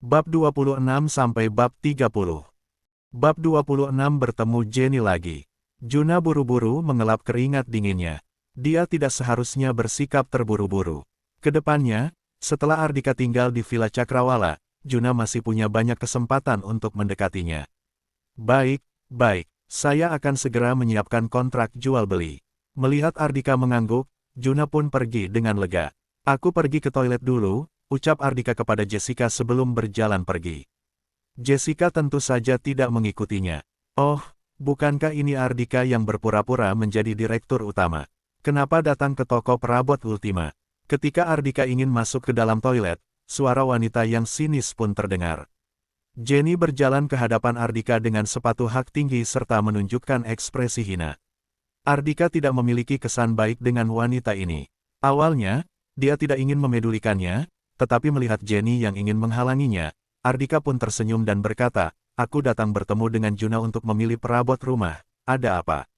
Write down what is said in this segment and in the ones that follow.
Bab 26 sampai bab 30. Bab 26 bertemu Jenny lagi. Juna buru-buru mengelap keringat dinginnya. Dia tidak seharusnya bersikap terburu-buru. Kedepannya, setelah Ardika tinggal di Villa Cakrawala, Juna masih punya banyak kesempatan untuk mendekatinya. Baik, saya akan segera menyiapkan kontrak jual beli. Melihat Ardika mengangguk, Juna pun pergi dengan lega. Aku pergi ke toilet dulu, ucap Ardika kepada Jessica sebelum berjalan pergi. Jessica tentu saja tidak mengikutinya. Oh, bukankah ini Ardika yang berpura-pura menjadi direktur utama? Kenapa datang ke toko perabot Ultima? Ketika Ardika ingin masuk ke dalam toilet, suara wanita yang sinis pun terdengar. Jenny berjalan ke hadapan Ardika dengan sepatu hak tinggi serta menunjukkan ekspresi hina. Ardika tidak memiliki kesan baik dengan wanita ini. Awalnya, dia tidak ingin memedulikannya, tetapi melihat Jenny yang ingin menghalanginya, Ardika pun tersenyum dan berkata, "Aku datang bertemu dengan Juna untuk memilih perabot rumah, ada apa?"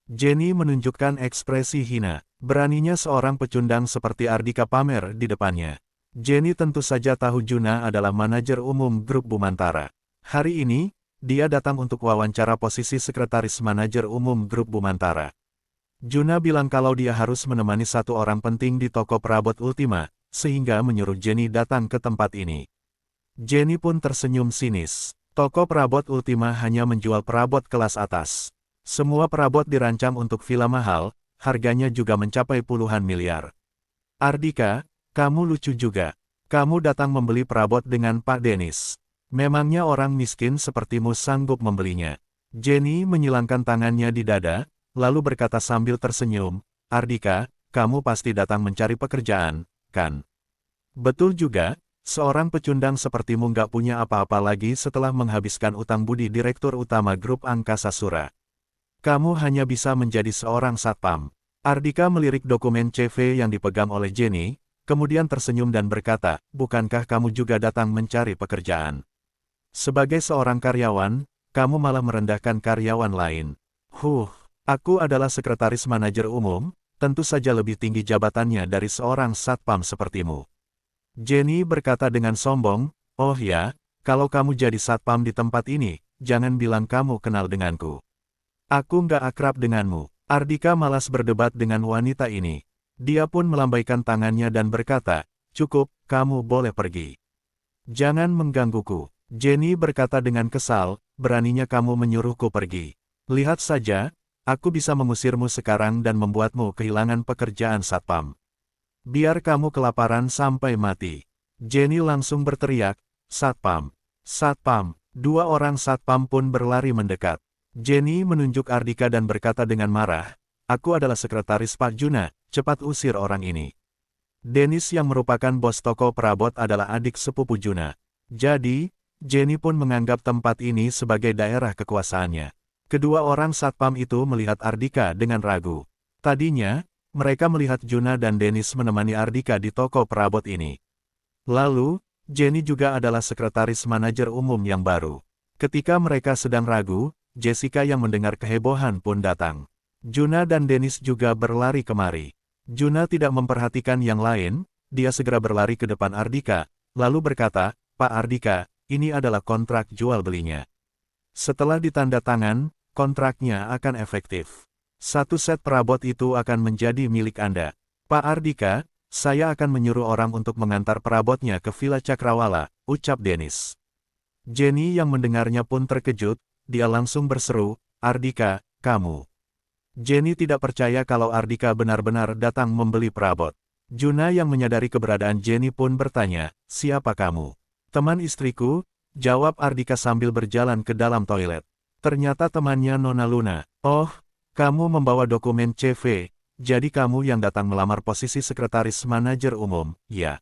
Jenny menunjukkan ekspresi hina. Beraninya seorang pecundang seperti Ardika pamer di depannya. Jenny tentu saja tahu Juna adalah manajer umum grup Bumantara. Hari ini, dia datang untuk wawancara posisi sekretaris manajer umum grup Bumantara. Juna bilang kalau dia harus menemani satu orang penting di toko perabot Ultima, sehingga menyuruh Jenny datang ke tempat ini. Jenny pun tersenyum sinis. Toko perabot Ultima hanya menjual perabot kelas atas. Semua perabot dirancang untuk villa mahal, harganya juga mencapai puluhan miliar. Ardika, kamu lucu juga. Kamu datang membeli perabot dengan Pak Dennis. Memangnya orang miskin sepertimu sanggup membelinya? Jenny menyilangkan tangannya di dada, lalu berkata sambil tersenyum, "Ardika, kamu pasti datang mencari pekerjaan, kan?" "Betul juga, seorang pecundang sepertimu nggak punya apa-apa lagi setelah menghabiskan utang budi direktur utama grup Angkasa Sura. Kamu hanya bisa menjadi seorang satpam." Ardika melirik dokumen CV yang dipegang oleh Jenny, kemudian tersenyum dan berkata, "Bukankah kamu juga datang mencari pekerjaan? Sebagai seorang karyawan, kamu malah merendahkan karyawan lain." Aku adalah sekretaris manajer umum, tentu saja lebih tinggi jabatannya dari seorang satpam sepertimu." Jenny berkata dengan sombong, "Oh ya, kalau kamu jadi satpam di tempat ini, jangan bilang kamu kenal denganku. Aku nggak akrab denganmu." Ardika malas berdebat dengan wanita ini. Dia pun melambaikan tangannya dan berkata, "Cukup, kamu boleh pergi. Jangan menggangguku." Jenny berkata dengan kesal, "Beraninya kamu menyuruhku pergi. Lihat saja, aku bisa mengusirmu sekarang dan membuatmu kehilangan pekerjaan satpam. Biar kamu kelaparan sampai mati." Jenny langsung berteriak, "Satpam! Satpam!" Dua orang satpam pun berlari mendekat. Jenny menunjuk Ardika dan berkata dengan marah, "Aku adalah sekretaris Pak Juna, cepat usir orang ini." Dennis yang merupakan bos toko perabot adalah adik sepupu Juna. Jadi, Jenny pun menganggap tempat ini sebagai daerah kekuasaannya. Kedua orang satpam itu melihat Ardika dengan ragu. Tadinya, mereka melihat Juna dan Dennis menemani Ardika di toko perabot ini. Lalu, Jenny juga adalah sekretaris manajer umum yang baru. Ketika mereka sedang ragu, Jessica yang mendengar kehebohan pun datang. Juna dan Dennis juga berlari kemari. Juna tidak memperhatikan yang lain, dia segera berlari ke depan Ardika, lalu berkata, "Pak Ardika, ini adalah kontrak jual belinya. Setelah ditanda tangan, kontraknya akan efektif. Satu set perabot itu akan menjadi milik Anda." "Pak Ardika, saya akan menyuruh orang untuk mengantar perabotnya ke Villa Cakrawala," ucap Dennis. Jenny yang mendengarnya pun terkejut, dia langsung berseru, "Ardika, kamu." Jenny tidak percaya kalau Ardika benar-benar datang membeli perabot. Juna yang menyadari keberadaan Jenny pun bertanya, "Siapa kamu?" "Teman istriku," jawab Ardika sambil berjalan ke dalam toilet. Ternyata temannya Nona Luna. "Oh, kamu membawa dokumen CV, jadi kamu yang datang melamar posisi sekretaris manajer umum, ya?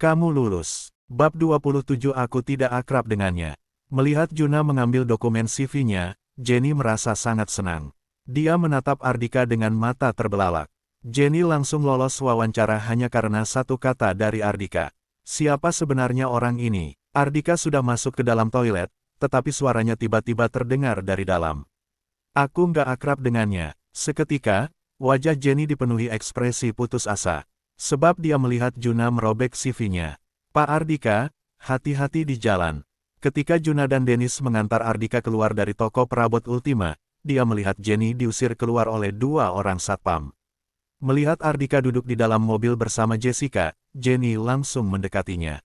Kamu lulus." Bab 27. Aku tidak akrab dengannya. Melihat Juna mengambil dokumen CV-nya, Jenny merasa sangat senang. Dia menatap Ardika dengan mata terbelalak. Jenny langsung lolos wawancara hanya karena satu kata dari Ardika. "Siapa sebenarnya orang ini?" Ardika sudah masuk ke dalam toilet, tetapi suaranya tiba-tiba terdengar dari dalam. "Aku nggak akrab dengannya." Seketika, wajah Jenny dipenuhi ekspresi putus asa. Sebab dia melihat Juna merobek CV-nya. "Pak Ardika, hati-hati di jalan. Ketika Juna dan Dennis mengantar Ardika keluar dari toko perabot Ultima, dia melihat Jenny diusir keluar oleh dua orang satpam. Melihat Ardika duduk di dalam mobil bersama Jessica, Jenny langsung mendekatinya.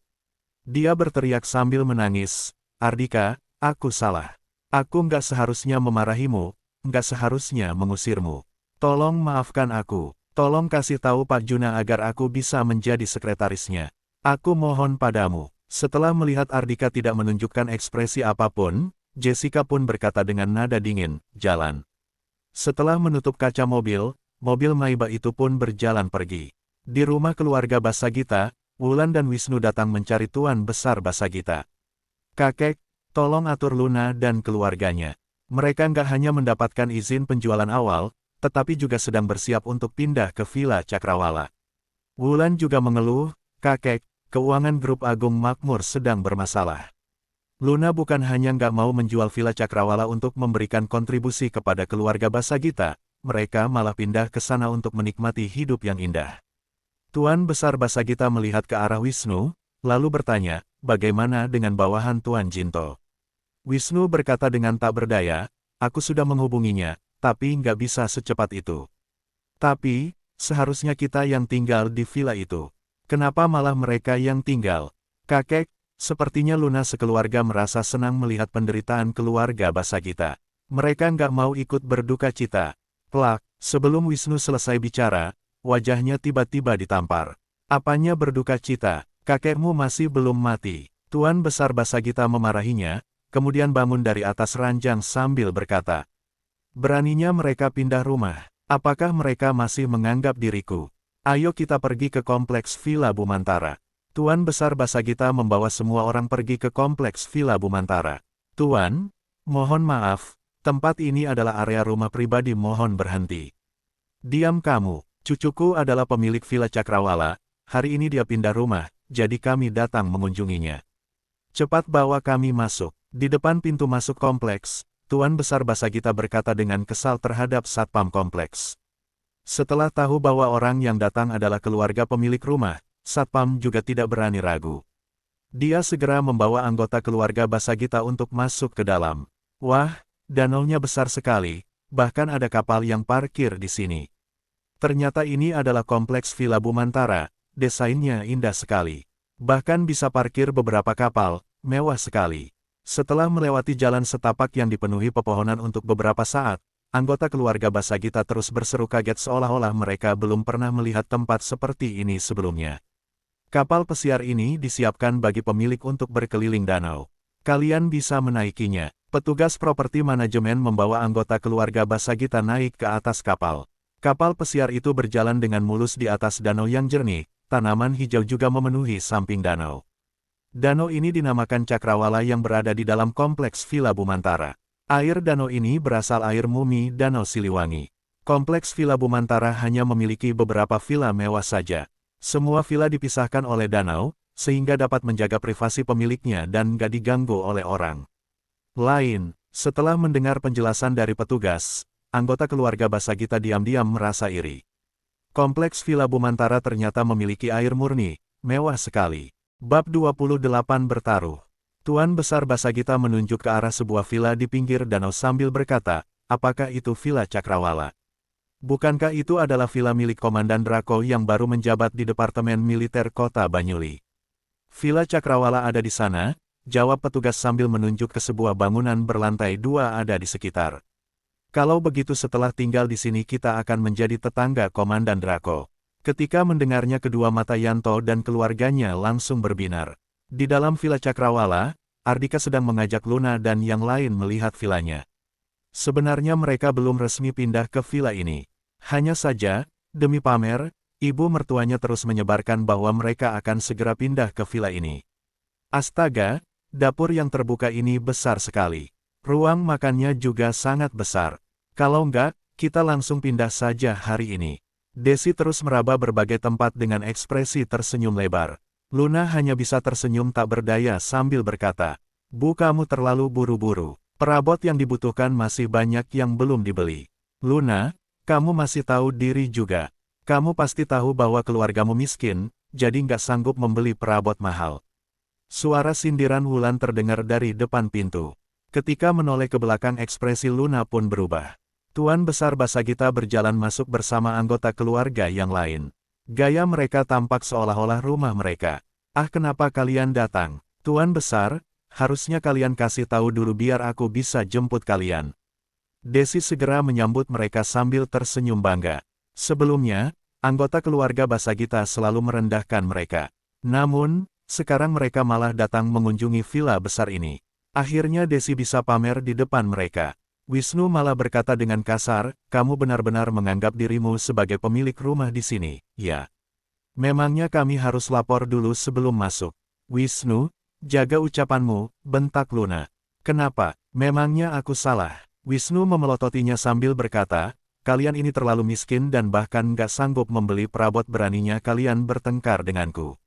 Dia berteriak sambil menangis, "Ardika, aku salah. Aku nggak seharusnya memarahimu, nggak seharusnya mengusirmu. Tolong maafkan aku. Tolong kasih tahu Pak Juna agar aku bisa menjadi sekretarisnya. Aku mohon padamu." Setelah melihat Ardika tidak menunjukkan ekspresi apapun, Jessica pun berkata dengan nada dingin, "Jalan." Setelah menutup kaca mobil, mobil Maiba itu pun berjalan pergi. Di rumah keluarga Basagita, Wulan dan Wisnu datang mencari Tuan Besar Basagita. "Kakek, tolong atur Luna dan keluarganya. Mereka nggak hanya mendapatkan izin penjualan awal, tetapi juga sedang bersiap untuk pindah ke Villa Cakrawala." Wulan juga mengeluh, "Kakek, keuangan grup Agung Makmur sedang bermasalah. Luna bukan hanya nggak mau menjual Villa Cakrawala untuk memberikan kontribusi kepada keluarga Basagita, mereka malah pindah ke sana untuk menikmati hidup yang indah." Tuan Besar Basagita melihat ke arah Wisnu, lalu bertanya, "Bagaimana dengan bawahan Tuan Jinto?" Wisnu berkata dengan tak berdaya, "Aku sudah menghubunginya, tapi nggak bisa secepat itu. Tapi, seharusnya kita yang tinggal di villa itu. Kenapa malah mereka yang tinggal?" "Kakek, sepertinya Luna sekeluarga merasa senang melihat penderitaan keluarga Basagita. Mereka nggak mau ikut berduka cita." Plak, sebelum Wisnu selesai bicara, wajahnya tiba-tiba ditampar. "Apanya berduka cita? Kakekmu masih belum mati." Tuan Besar Basagita memarahinya, kemudian bangun dari atas ranjang sambil berkata, "Beraninya mereka pindah rumah. Apakah mereka masih menganggap diriku? Ayo kita pergi ke kompleks Villa Bumantara." Tuan Besar Basagita membawa semua orang pergi ke kompleks Villa Bumantara. "Tuan, mohon maaf, tempat ini adalah area rumah pribadi, mohon berhenti." "Diam kamu, cucuku adalah pemilik Villa Cakrawala, hari ini dia pindah rumah, jadi kami datang mengunjunginya. Cepat bawa kami masuk." Di depan pintu masuk kompleks, Tuan Besar Basagita berkata dengan kesal terhadap satpam kompleks. Setelah tahu bahwa orang yang datang adalah keluarga pemilik rumah, satpam juga tidak berani ragu. Dia segera membawa anggota keluarga Basagita untuk masuk ke dalam. "Wah, danaunya besar sekali, bahkan ada kapal yang parkir di sini. Ternyata ini adalah kompleks Villa Bumantara, desainnya indah sekali. Bahkan bisa parkir beberapa kapal, mewah sekali." Setelah melewati jalan setapak yang dipenuhi pepohonan untuk beberapa saat, anggota keluarga Basagita terus berseru kaget seolah-olah mereka belum pernah melihat tempat seperti ini sebelumnya. "Kapal pesiar ini disiapkan bagi pemilik untuk berkeliling danau. Kalian bisa menaikinya." Petugas properti manajemen membawa anggota keluarga Basagita naik ke atas kapal. Kapal pesiar itu berjalan dengan mulus di atas danau yang jernih, tanaman hijau juga memenuhi samping danau. Danau ini dinamakan Cakrawala yang berada di dalam kompleks Villa Bumantara. Air danau ini berasal air mumi Danau Siliwangi. Kompleks Villa Bumantara hanya memiliki beberapa villa mewah saja. Semua villa dipisahkan oleh danau, sehingga dapat menjaga privasi pemiliknya dan nggak diganggu oleh orang lain. Setelah mendengar penjelasan dari petugas, anggota keluarga Basagita diam-diam merasa iri. Kompleks Villa Bumantara ternyata memiliki air murni, mewah sekali. Bab 28 Bertaruh. Tuan Besar Basagita menunjuk ke arah sebuah villa di pinggir danau sambil berkata, "Apakah itu Villa Cakrawala? Bukankah itu adalah villa milik Komandan Drako yang baru menjabat di Departemen Militer Kota Banyuli?" "Villa Cakrawala ada di sana," jawab petugas sambil menunjuk ke sebuah bangunan berlantai 2 ada di sekitar. "Kalau begitu setelah tinggal di sini kita akan menjadi tetangga Komandan Drako." Ketika mendengarnya kedua mata Yanto dan keluarganya langsung berbinar. Di dalam Villa Cakrawala, Ardika sedang mengajak Luna dan yang lain melihat villanya. Sebenarnya mereka belum resmi pindah ke villa ini. Hanya saja, demi pamer, ibu mertuanya terus menyebarkan bahwa mereka akan segera pindah ke villa ini. Astaga, dapur yang terbuka ini besar sekali. Ruang makannya juga sangat besar. Kalau enggak, kita langsung pindah saja hari ini. Desi terus meraba berbagai tempat dengan ekspresi tersenyum lebar. Luna hanya bisa tersenyum tak berdaya sambil berkata, "Bu, kamu terlalu buru-buru. Perabot yang dibutuhkan masih banyak yang belum dibeli." "Luna, kamu masih tahu diri juga. Kamu pasti tahu bahwa keluargamu miskin, jadi nggak sanggup membeli perabot mahal." Suara sindiran Wulan terdengar dari depan pintu. Ketika menoleh ke belakang ekspresi Luna pun berubah. Tuan Besar Basagita berjalan masuk bersama anggota keluarga yang lain. Gaya mereka tampak seolah-olah rumah mereka. Ah, kenapa kalian datang? Tuan Besar, harusnya kalian kasih tahu dulu biar aku bisa jemput kalian. Desi segera menyambut mereka sambil tersenyum bangga. Sebelumnya, anggota keluarga Basagita selalu merendahkan mereka. Namun, sekarang mereka malah datang mengunjungi villa besar ini. Akhirnya Desi bisa pamer di depan mereka. Wisnu malah berkata dengan kasar, kamu benar-benar menganggap dirimu sebagai pemilik rumah di sini, ya? Memangnya kami harus lapor dulu sebelum masuk? Wisnu, jaga ucapanmu, bentak Luna. Kenapa? Memangnya aku salah? Wisnu memelototinya sambil berkata, kalian ini terlalu miskin dan bahkan gak sanggup membeli perabot, beraninya kalian bertengkar denganku.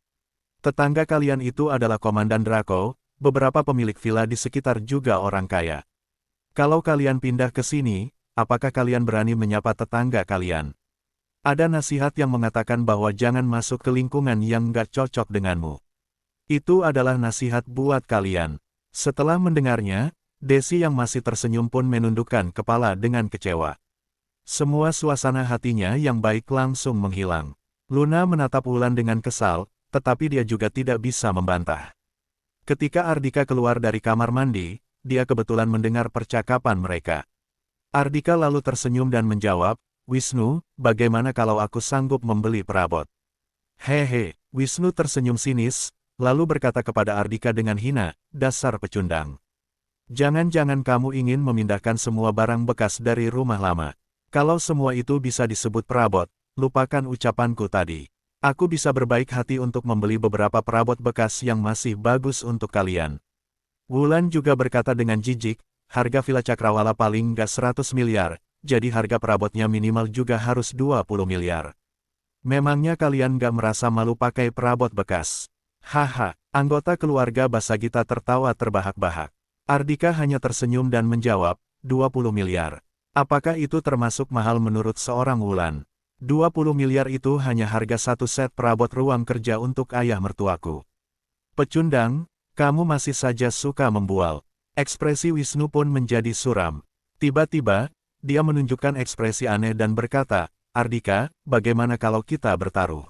Tetangga kalian itu adalah Komandan Draco, beberapa pemilik villa di sekitar juga orang kaya. Kalau kalian pindah ke sini, apakah kalian berani menyapa tetangga kalian? Ada nasihat yang mengatakan bahwa jangan masuk ke lingkungan yang gak cocok denganmu. Itu adalah nasihat buat kalian. Setelah mendengarnya, Desi yang masih tersenyum pun menundukkan kepala dengan kecewa. Semua suasana hatinya yang baik langsung menghilang. Luna menatap Wulan dengan kesal, tetapi dia juga tidak bisa membantah. Ketika Ardika keluar dari kamar mandi, dia kebetulan mendengar percakapan mereka. Ardika lalu tersenyum dan menjawab, Wisnu, bagaimana kalau aku sanggup membeli perabot? Hehe, Wisnu tersenyum sinis, lalu berkata kepada Ardika dengan hina, dasar pecundang. Jangan-jangan kamu ingin memindahkan semua barang bekas dari rumah lama. Kalau semua itu bisa disebut perabot, lupakan ucapanku tadi. Aku bisa berbaik hati untuk membeli beberapa perabot bekas yang masih bagus untuk kalian. Wulan juga berkata dengan jijik, harga villa Cakrawala paling nggak 100 miliar, jadi harga perabotnya minimal juga harus 20 miliar. Memangnya kalian nggak merasa malu pakai perabot bekas? Haha, anggota keluarga Basagita tertawa terbahak-bahak. Ardika hanya tersenyum dan menjawab, 20 miliar. Apakah itu termasuk mahal menurut seorang Wulan? 20 miliar itu hanya harga satu set perabot ruang kerja untuk ayah mertuaku. Pecundang, kamu masih saja suka membual. Ekspresi Wisnu pun menjadi suram. Tiba-tiba, dia menunjukkan ekspresi aneh dan berkata, Ardika, bagaimana kalau kita bertaruh?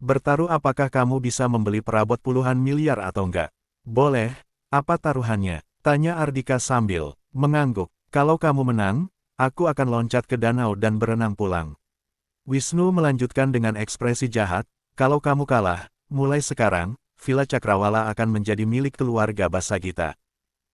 Bertaruh apakah kamu bisa membeli perabot puluhan miliar atau enggak? Boleh, apa taruhannya? Tanya Ardika sambil mengangguk. Kalau kamu menang, aku akan loncat ke danau dan berenang pulang. Wisnu melanjutkan dengan ekspresi jahat, kalau kamu kalah, mulai sekarang, Villa Cakrawala akan menjadi milik keluarga Basagita.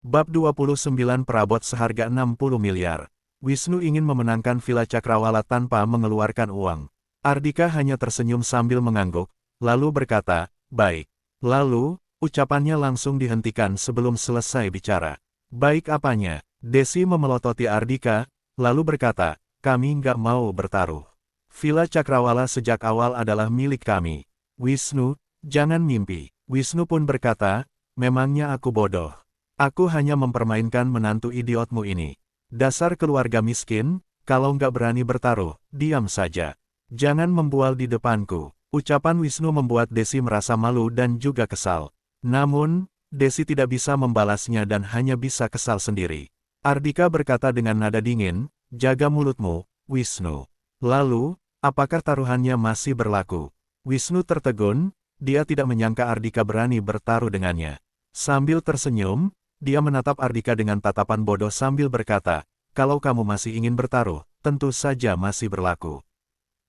Bab 29 perabot seharga 60 miliar. Wisnu ingin memenangkan Villa Cakrawala tanpa mengeluarkan uang. Ardika hanya tersenyum sambil mengangguk, lalu berkata, baik. Lalu, ucapannya langsung dihentikan sebelum selesai bicara. Baik apanya? Desi memelototi Ardika, lalu berkata, kami nggak mau bertaruh. Villa Cakrawala sejak awal adalah milik kami. Wisnu, jangan mimpi. Wisnu pun berkata, memangnya aku bodoh. Aku hanya mempermainkan menantu idiotmu ini. Dasar keluarga miskin, kalau nggak berani bertaruh, diam saja. Jangan membual di depanku. Ucapan Wisnu membuat Desi merasa malu dan juga kesal. Namun, Desi tidak bisa membalasnya dan hanya bisa kesal sendiri. Ardika berkata dengan nada dingin, jaga mulutmu, Wisnu. Lalu, apakah taruhannya masih berlaku? Wisnu tertegun. Dia tidak menyangka Ardika berani bertaruh dengannya. Sambil tersenyum, dia menatap Ardika dengan tatapan bodoh sambil berkata, kalau kamu masih ingin bertaruh, tentu saja masih berlaku.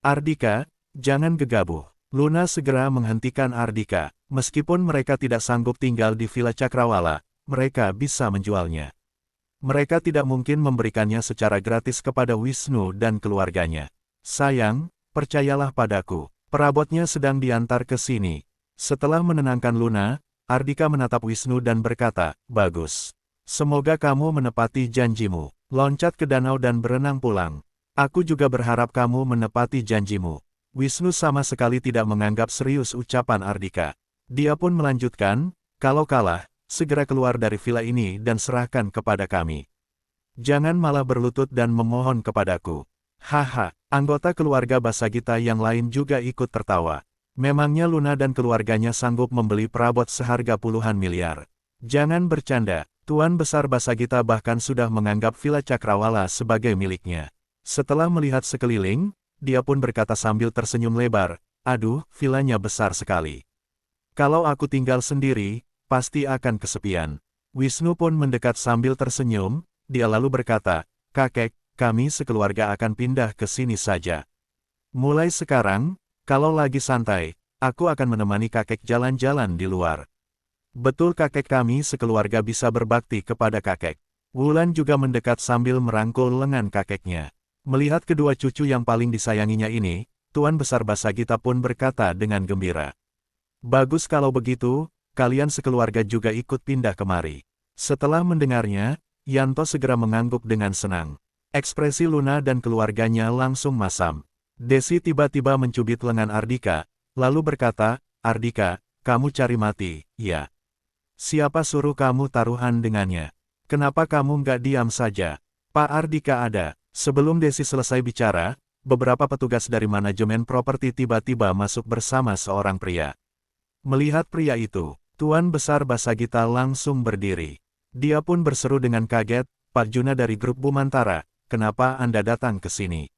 Ardika, jangan gegabah. Luna segera menghentikan Ardika. Meskipun mereka tidak sanggup tinggal di Villa Cakrawala, mereka bisa menjualnya. Mereka tidak mungkin memberikannya secara gratis kepada Wisnu dan keluarganya. Sayang, percayalah padaku. Perabotnya sedang diantar ke sini. Setelah menenangkan Luna, Ardika menatap Wisnu dan berkata, bagus. Semoga kamu menepati janjimu. Loncat ke danau dan berenang pulang. Aku juga berharap kamu menepati janjimu. Wisnu sama sekali tidak menganggap serius ucapan Ardika. Dia pun melanjutkan, kalau kalah, segera keluar dari villa ini dan serahkan kepada kami. Jangan malah berlutut dan memohon kepadaku. Haha, anggota keluarga Basagita yang lain juga ikut tertawa. Memangnya Luna dan keluarganya sanggup membeli perabot seharga puluhan miliar? Jangan bercanda, Tuan Besar Basagita bahkan sudah menganggap Villa Cakrawala sebagai miliknya. Setelah melihat sekeliling, dia pun berkata sambil tersenyum lebar, aduh, villanya besar sekali. Kalau aku tinggal sendiri, pasti akan kesepian. Wisnu pun mendekat sambil tersenyum, dia lalu berkata, kakek, kami sekeluarga akan pindah ke sini saja. Mulai sekarang, kalau lagi santai, aku akan menemani kakek jalan-jalan di luar. Betul kakek kami sekeluarga bisa berbakti kepada kakek. Wulan juga mendekat sambil merangkul lengan kakeknya. Melihat kedua cucu yang paling disayanginya ini, Tuan Besar Basagita pun berkata dengan gembira. Bagus kalau begitu, kalian sekeluarga juga ikut pindah kemari. Setelah mendengarnya, Yanto segera mengangguk dengan senang. Ekspresi Luna dan keluarganya langsung masam. Desi tiba-tiba mencubit lengan Ardika, lalu berkata, Ardika, kamu cari mati, ya. Siapa suruh kamu taruhan dengannya? Kenapa kamu nggak diam saja? Pak Ardika ada. Sebelum Desi selesai bicara, beberapa petugas dari manajemen properti tiba-tiba masuk bersama seorang pria. Melihat pria itu, Tuan Besar Basagita langsung berdiri. Dia pun berseru dengan kaget, Pak Juna dari grup Bumantara, kenapa Anda datang ke sini?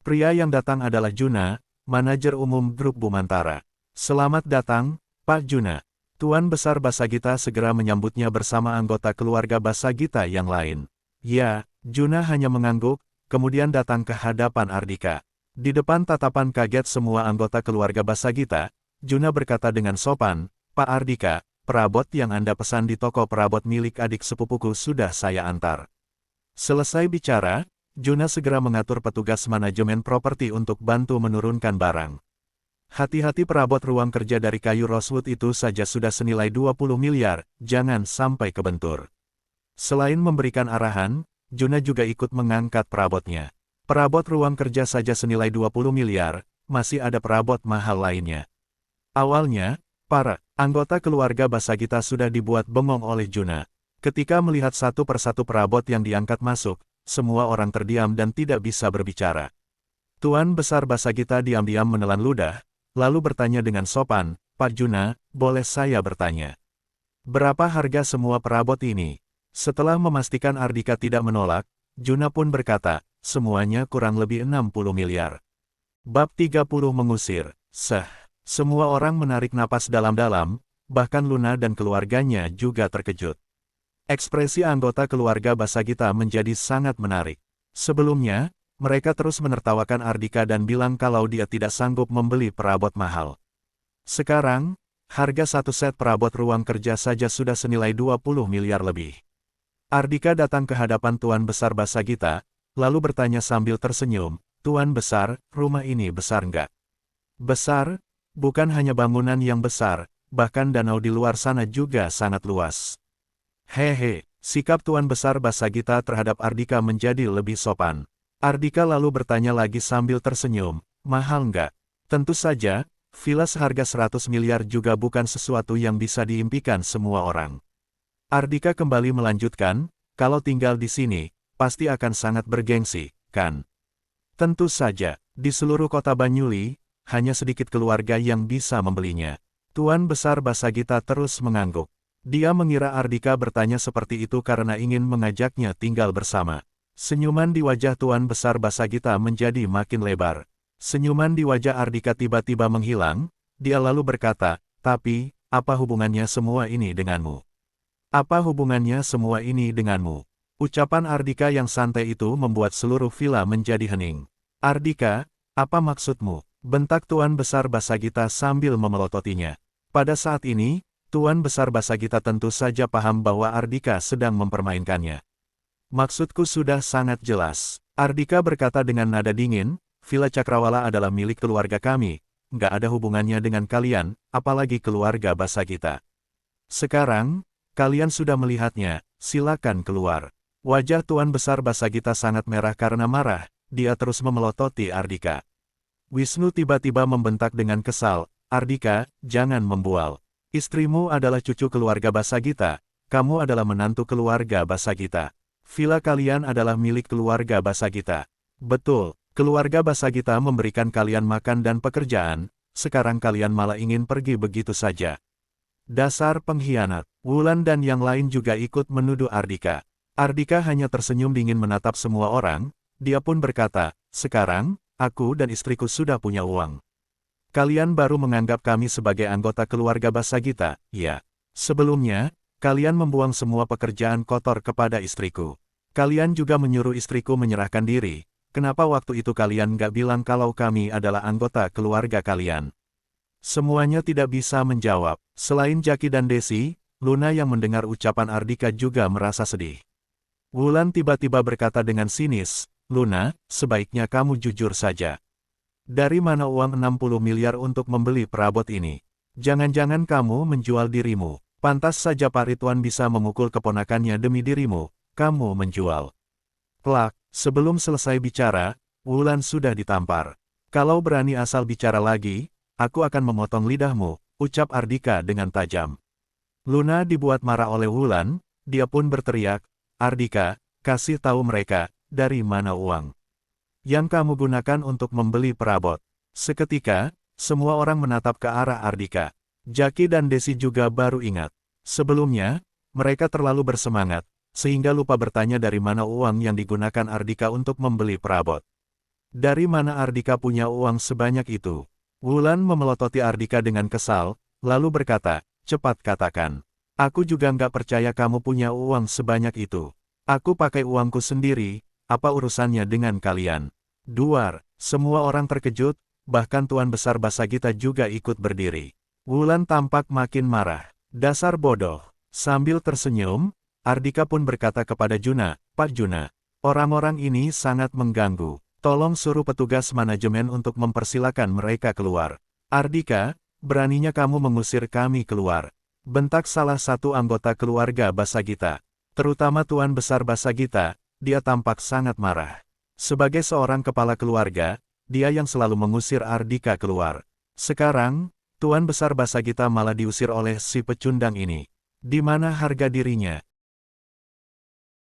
Pria yang datang adalah Juna, manajer umum grup Bumantara. Selamat datang, Pak Juna. Tuan Besar Basagita segera menyambutnya bersama anggota keluarga Basagita yang lain. Ya, Juna hanya mengangguk, kemudian datang ke hadapan Ardika. Di depan tatapan kaget semua anggota keluarga Basagita, Juna berkata dengan sopan, Pak Ardika, perabot yang Anda pesan di toko perabot milik adik sepupuku sudah saya antar. Selesai bicara, Juna segera mengatur petugas manajemen properti untuk bantu menurunkan barang. Hati-hati perabot ruang kerja dari kayu rosewood itu saja sudah senilai 20 miliar, jangan sampai kebentur. Selain memberikan arahan, Juna juga ikut mengangkat perabotnya. Perabot ruang kerja saja senilai 20 miliar, masih ada perabot mahal lainnya. Awalnya, para anggota keluarga Basagita sudah dibuat bengong oleh Juna. Ketika melihat satu persatu perabot yang diangkat masuk, semua orang terdiam dan tidak bisa berbicara. Tuan Besar Basagita diam-diam menelan ludah, lalu bertanya dengan sopan, Pak Juna, boleh saya bertanya? Berapa harga semua perabot ini? Setelah memastikan Ardika tidak menolak, Juna pun berkata, semuanya kurang lebih 60 miliar. Bab 30 mengusir. Semua orang menarik napas dalam-dalam, bahkan Luna dan keluarganya juga terkejut. Ekspresi anggota keluarga Basagita menjadi sangat menarik. Sebelumnya, mereka terus menertawakan Ardika dan bilang kalau dia tidak sanggup membeli perabot mahal. Sekarang, harga satu set perabot ruang kerja saja sudah senilai 20 miliar lebih. Ardika datang ke hadapan Tuan Besar Basagita, lalu bertanya sambil tersenyum, Tuan Besar, rumah ini besar nggak? Besar? Bukan hanya bangunan yang besar, bahkan danau di luar sana juga sangat luas. Hehe, sikap Tuan Besar Basagita terhadap Ardika menjadi lebih sopan. Ardika lalu bertanya lagi sambil tersenyum, mahal nggak? Tentu saja, villa seharga 100 miliar juga bukan sesuatu yang bisa diimpikan semua orang. Ardika kembali melanjutkan, kalau tinggal di sini, pasti akan sangat bergengsi, kan? Tentu saja, di seluruh kota Banyuli, hanya sedikit keluarga yang bisa membelinya. Tuan Besar Basagita terus mengangguk. Dia mengira Ardika bertanya seperti itu karena ingin mengajaknya tinggal bersama. Senyuman di wajah Tuan Besar Basagita menjadi makin lebar. Senyuman di wajah Ardika tiba-tiba menghilang, dia lalu berkata, tapi, apa hubungannya semua ini denganmu? Apa hubungannya semua ini denganmu? Ucapan Ardika yang santai itu membuat seluruh villa menjadi hening. Ardika, apa maksudmu? Bentak Tuan Besar Basagita sambil memelototinya. Pada saat ini, Tuan Besar Basagita tentu saja paham bahwa Ardika sedang mempermainkannya. Maksudku sudah sangat jelas. Ardika berkata dengan nada dingin, Villa Cakrawala adalah milik keluarga kami, nggak ada hubungannya dengan kalian, apalagi keluarga Basagita. Sekarang, kalian sudah melihatnya, silakan keluar. Wajah Tuan Besar Basagita sangat merah karena marah, dia terus memelototi Ardika. Wisnu tiba-tiba membentak dengan kesal, Ardika, jangan membual. Istrimu adalah cucu keluarga Basagita, kamu adalah menantu keluarga Basagita. Villa kalian adalah milik keluarga Basagita. Betul, keluarga Basagita memberikan kalian makan dan pekerjaan, sekarang kalian malah ingin pergi begitu saja. Dasar pengkhianat. Wulan dan yang lain juga ikut menuduh Ardika. Ardika hanya tersenyum dingin menatap semua orang, dia pun berkata, sekarang, aku dan istriku sudah punya uang. Kalian baru menganggap kami sebagai anggota keluarga Basagita, ya. Sebelumnya, kalian membuang semua pekerjaan kotor kepada istriku. Kalian juga menyuruh istriku menyerahkan diri. Kenapa waktu itu kalian nggak bilang kalau kami adalah anggota keluarga kalian? Semuanya tidak bisa menjawab. Selain Jaki dan Desi, Luna yang mendengar ucapan Ardika juga merasa sedih. Wulan tiba-tiba berkata dengan sinis, Luna, sebaiknya kamu jujur saja. Dari mana uang 60 miliar untuk membeli perabot ini? Jangan-jangan kamu menjual dirimu. Pantas saja Pak Ridwan bisa memukul keponakannya demi dirimu, kamu menjual. Kelak, sebelum selesai bicara, Wulan sudah ditampar. Kalau berani asal bicara lagi, aku akan memotong lidahmu, ucap Ardika dengan tajam. Luna dibuat marah oleh Wulan, dia pun berteriak, Ardika, kasih tahu mereka, dari mana uang yang kamu gunakan untuk membeli perabot. Seketika, semua orang menatap ke arah Ardika. Jaki dan Desi juga baru ingat. Sebelumnya, mereka terlalu bersemangat, sehingga lupa bertanya dari mana uang yang digunakan Ardika untuk membeli perabot. Dari mana Ardika punya uang sebanyak itu? Wulan memelototi Ardika dengan kesal, lalu berkata, cepat katakan. Aku juga nggak percaya kamu punya uang sebanyak itu. Aku pakai uangku sendiri, apa urusannya dengan kalian? Duar, semua orang terkejut, bahkan Tuan Besar Basagita juga ikut berdiri. Wulan tampak makin marah. Dasar bodoh. Sambil tersenyum, Ardika pun berkata kepada Juna, Pak Juna, orang-orang ini sangat mengganggu. Tolong suruh petugas manajemen untuk mempersilakan mereka keluar. Ardika, beraninya kamu mengusir kami keluar. Bentak salah satu anggota keluarga Basagita. Terutama Tuan Besar Basagita, dia tampak sangat marah. Sebagai seorang kepala keluarga, dia yang selalu mengusir Ardika keluar. Sekarang, Tuan Besar Basagita malah diusir oleh si pecundang ini. Di mana harga dirinya?